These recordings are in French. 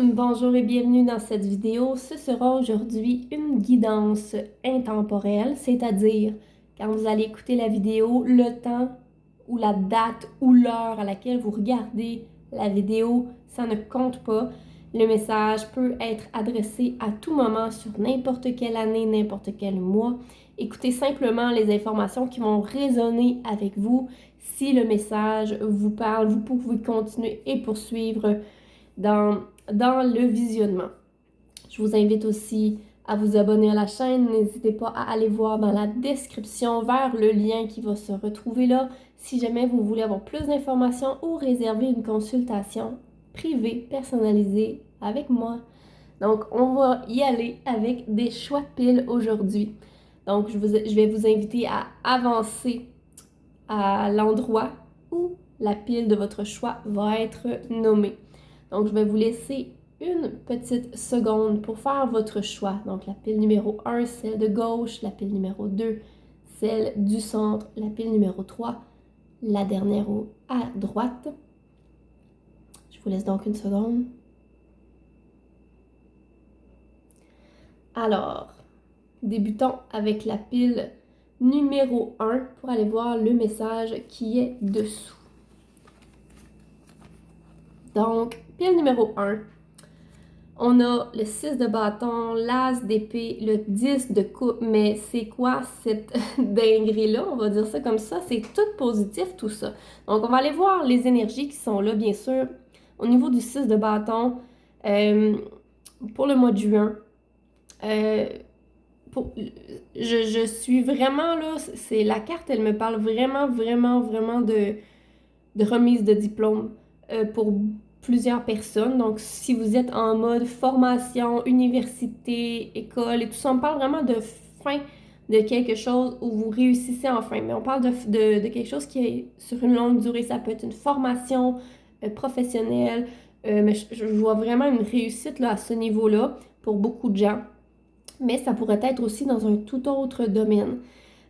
Bonjour et bienvenue dans cette vidéo. Ce sera aujourd'hui une guidance intemporelle, c'est-à-dire quand vous allez écouter la vidéo, le temps ou la date ou l'heure à laquelle vous regardez la vidéo, ça ne compte pas. Le message peut être adressé à tout moment sur n'importe quelle année, n'importe quel mois. Écoutez simplement les informations qui vont résonner avec vous. Si le message vous parle, vous pouvez continuer et poursuivre dans le visionnement. Je vous invite aussi à vous abonner à la chaîne. N'hésitez pas à aller voir dans la description vers le lien qui va se retrouver là si jamais vous voulez avoir plus d'informations ou réserver une consultation privée, personnalisée avec moi. Donc, on va y aller avec des choix de piles aujourd'hui. Donc, je vais vous inviter à avancer à l'endroit où la pile de votre choix va être nommée. Donc, je vais vous laisser une petite seconde pour faire votre choix. Donc, la pile numéro 1, celle de gauche, la pile numéro 2, celle du centre, la pile numéro 3, la dernière à droite. Je vous laisse donc une seconde. Alors, débutons avec la pile numéro 1 pour aller voir le message qui est dessous. Donc, pile numéro 1. On a le 6 de bâton, l'as d'épée, le 10 de coupe, mais c'est quoi cette dinguerie-là? On va dire ça comme ça. C'est tout positif, tout ça. Donc, on va aller voir les énergies qui sont là, bien sûr. Au niveau du 6 de bâton, pour le mois de juin, je suis vraiment là, c'est la carte, elle me parle vraiment, vraiment, vraiment de remise de diplôme pour plusieurs personnes. Donc, si vous êtes en mode formation, université, école et tout ça, on parle vraiment de fin de quelque chose où vous réussissez enfin. Mais on parle de quelque chose qui est sur une longue durée. Ça peut être une formation professionnelle, mais je vois vraiment une réussite là, à ce niveau-là pour beaucoup de gens. Mais ça pourrait être aussi dans un tout autre domaine.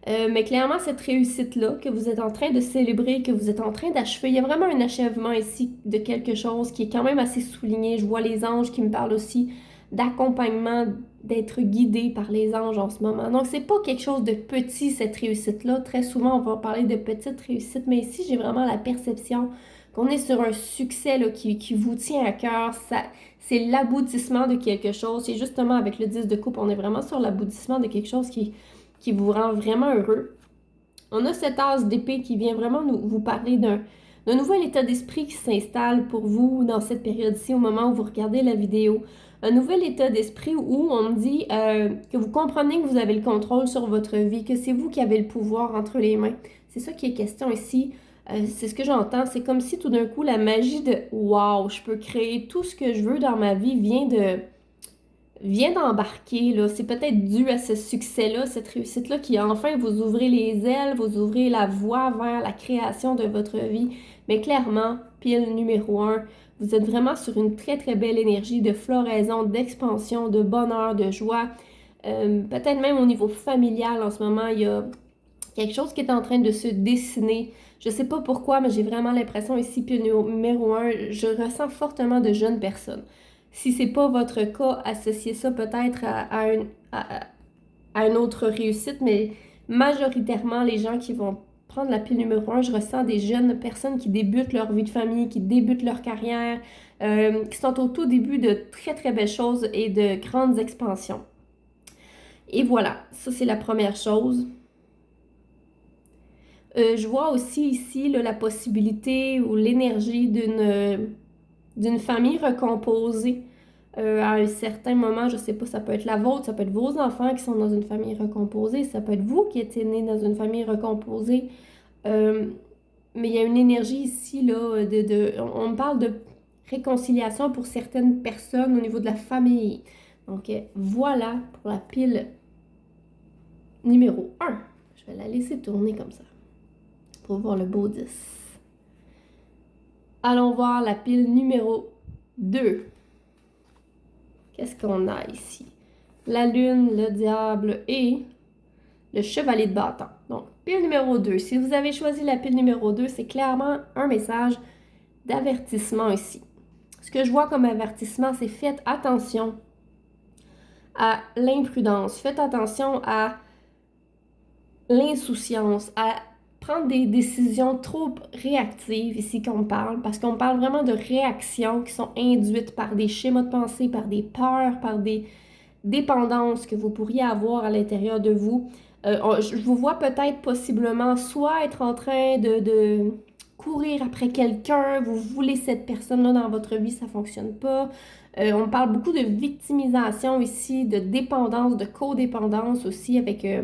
Mais clairement, cette réussite-là que vous êtes en train de célébrer, que vous êtes en train d'achever, il y a vraiment un achèvement ici de quelque chose qui est quand même assez souligné. Je vois les anges qui me parlent aussi d'accompagnement, d'être guidé par les anges en ce moment. Donc, c'est pas quelque chose de petit, cette réussite-là. Très souvent, on va parler de petites réussites, mais ici, j'ai vraiment la perception qu'on est sur un succès là, qui vous tient à cœur. C'est l'aboutissement de quelque chose. Et justement, avec le 10 de coupe, on est vraiment sur l'aboutissement de quelque chose qui vous rend vraiment heureux. On a cet as d'épée qui vient vraiment vous parler d'un nouvel état d'esprit qui s'installe pour vous dans cette période-ci, au moment où vous regardez la vidéo. Un nouvel état d'esprit où on me dit que vous comprenez que vous avez le contrôle sur votre vie, que c'est vous qui avez le pouvoir entre les mains. C'est ça qui est question ici. C'est ce que j'entends. C'est comme si tout d'un coup, la magie de « Wow, je peux créer tout ce que je veux dans ma vie » vient d'embarquer, là. C'est peut-être dû à ce succès-là, cette réussite-là, qui enfin vous ouvrez les ailes, vous ouvrez la voie vers la création de votre vie. Mais clairement, pile numéro 1, vous êtes vraiment sur une très très belle énergie de floraison, d'expansion, de bonheur, de joie. Peut-être même au niveau familial en ce moment, il y a quelque chose qui est en train de se dessiner. Je sais pas pourquoi, mais j'ai vraiment l'impression ici, pile numéro 1, je ressens fortement de jeunes personnes. Si c'est pas votre cas, associez ça peut-être à une autre réussite, mais majoritairement, les gens qui vont prendre la pile numéro 1, je ressens des jeunes personnes qui débutent leur vie de famille, qui débutent leur carrière, qui sont au tout début de très très belles choses et de grandes expansions. Et voilà, ça c'est la première chose. Je vois aussi ici là, la possibilité ou l'énergie d'une famille recomposée à un certain moment. Je sais pas, ça peut être la vôtre, ça peut être vos enfants qui sont dans une famille recomposée, ça peut être vous qui êtes né dans une famille recomposée. Euh, mais il y a une énergie ici, là, on me parle de réconciliation pour certaines personnes au niveau de la famille. Donc voilà pour la pile numéro 1. Je vais la laisser tourner comme ça pour voir le beau 10. Allons voir la pile numéro 2. Qu'est-ce qu'on a ici? La lune, le diable et le chevalier de bâton. Donc, pile numéro 2. Si vous avez choisi la pile numéro 2, c'est clairement un message d'avertissement ici. Ce que je vois comme avertissement, c'est faites attention à l'imprudence, faites attention à l'insouciance, à prendre des décisions trop réactives ici qu'on parle, parce qu'on parle vraiment de réactions qui sont induites par des schémas de pensée, par des peurs, par des dépendances que vous pourriez avoir à l'intérieur de vous. Je vous vois peut-être possiblement soit être en train de courir après quelqu'un, vous voulez cette personne-là dans votre vie, ça fonctionne pas. On parle beaucoup de victimisation ici, de dépendance, de codépendance aussi avec des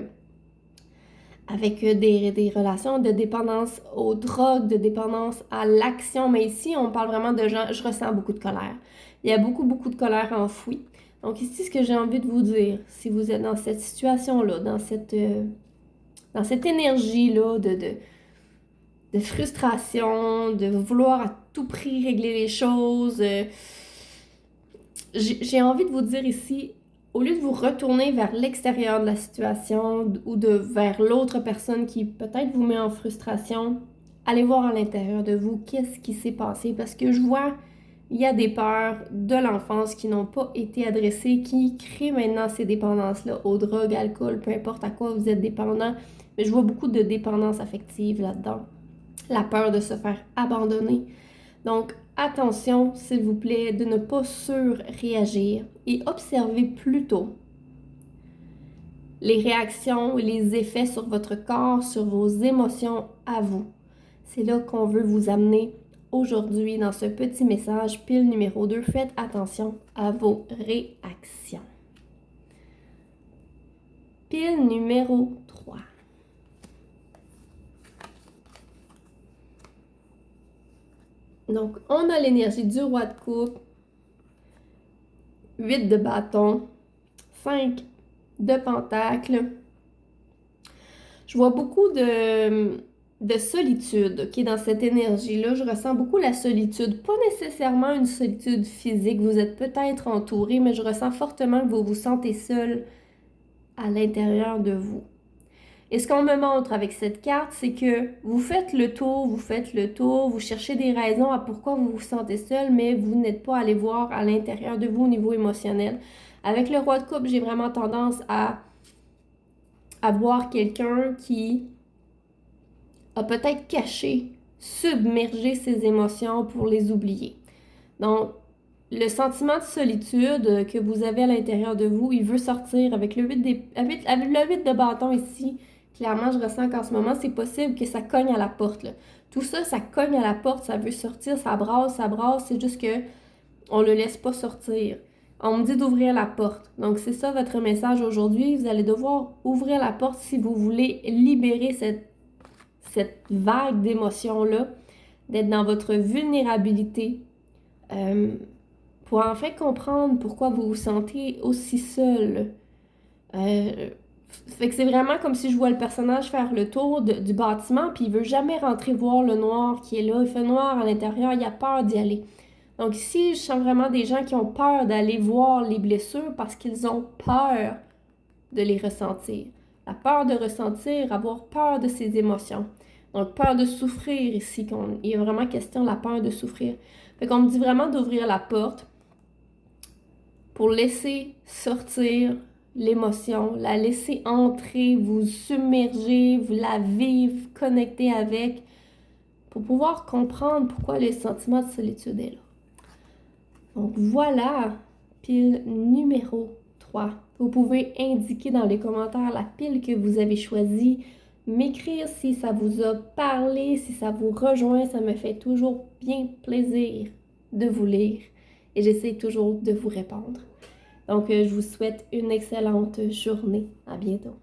relations de dépendance aux drogues, de dépendance à l'action. Mais ici, on parle vraiment de gens, je ressens beaucoup de colère. Il y a beaucoup, beaucoup de colère enfouie. Donc ici, ce que j'ai envie de vous dire, si vous êtes dans cette situation-là, dans cette énergie-là de frustration, de vouloir à tout prix régler les choses, j'ai envie de vous dire ici, au lieu de vous retourner vers l'extérieur de la situation ou vers l'autre personne qui peut-être vous met en frustration, allez voir à l'intérieur de vous qu'est-ce qui s'est passé parce que je vois, il y a des peurs de l'enfance qui n'ont pas été adressées, qui créent maintenant ces dépendances-là aux drogues, alcool, peu importe à quoi vous êtes dépendant. Mais je vois beaucoup de dépendance affective là-dedans. La peur de se faire abandonner. Donc, attention, s'il vous plaît, de ne pas surréagir et observez plutôt les réactions et les effets sur votre corps, sur vos émotions à vous. C'est là qu'on veut vous amener aujourd'hui dans ce petit message, pile numéro 2. Faites attention à vos réactions. Pile numéro 3. Donc, on a l'énergie du roi de coupe, 8 de bâton, 5 de pentacle. Je vois beaucoup de solitude, ok, dans cette énergie-là. Je ressens beaucoup la solitude. Pas nécessairement une solitude physique. Vous êtes peut-être entouré, mais je ressens fortement que vous vous sentez seul à l'intérieur de vous. Et ce qu'on me montre avec cette carte, c'est que vous faites le tour, vous cherchez des raisons à pourquoi vous vous sentez seul, mais vous n'êtes pas allé voir à l'intérieur de vous au niveau émotionnel. Avec le roi de coupe, j'ai vraiment tendance à voir quelqu'un qui a peut-être caché, submergé ses émotions pour les oublier. Donc, le sentiment de solitude que vous avez à l'intérieur de vous, il veut sortir avec le 8 de bâton ici. Clairement, je ressens qu'en ce moment, c'est possible que ça cogne à la porte, là. Tout ça, ça cogne à la porte, ça veut sortir, ça brasse, c'est juste que on le laisse pas sortir. On me dit d'ouvrir la porte. Donc, c'est ça votre message aujourd'hui. Vous allez devoir ouvrir la porte si vous voulez libérer cette vague d'émotions-là, d'être dans votre vulnérabilité, pour enfin comprendre pourquoi vous vous sentez aussi seul. Fait que c'est vraiment comme si je vois le personnage faire le tour du bâtiment, puis il veut jamais rentrer voir le noir qui est là. Il fait noir à l'intérieur, il a peur d'y aller. Donc ici, je sens vraiment des gens qui ont peur d'aller voir les blessures parce qu'ils ont peur de les ressentir. La peur de ressentir, avoir peur de ses émotions. Donc, peur de souffrir ici. Il y a vraiment question de la peur de souffrir. Fait qu'on me dit vraiment d'ouvrir la porte pour laisser sortir l'émotion, la laisser entrer, vous submerger, vous la vivre, connecter avec, pour pouvoir comprendre pourquoi le sentiment de solitude est là. Donc voilà, pile numéro 3. Vous pouvez indiquer dans les commentaires la pile que vous avez choisie, m'écrire si ça vous a parlé, si ça vous rejoint, ça me fait toujours bien plaisir de vous lire et j'essaie toujours de vous répondre. Donc, je vous souhaite une excellente journée. À bientôt.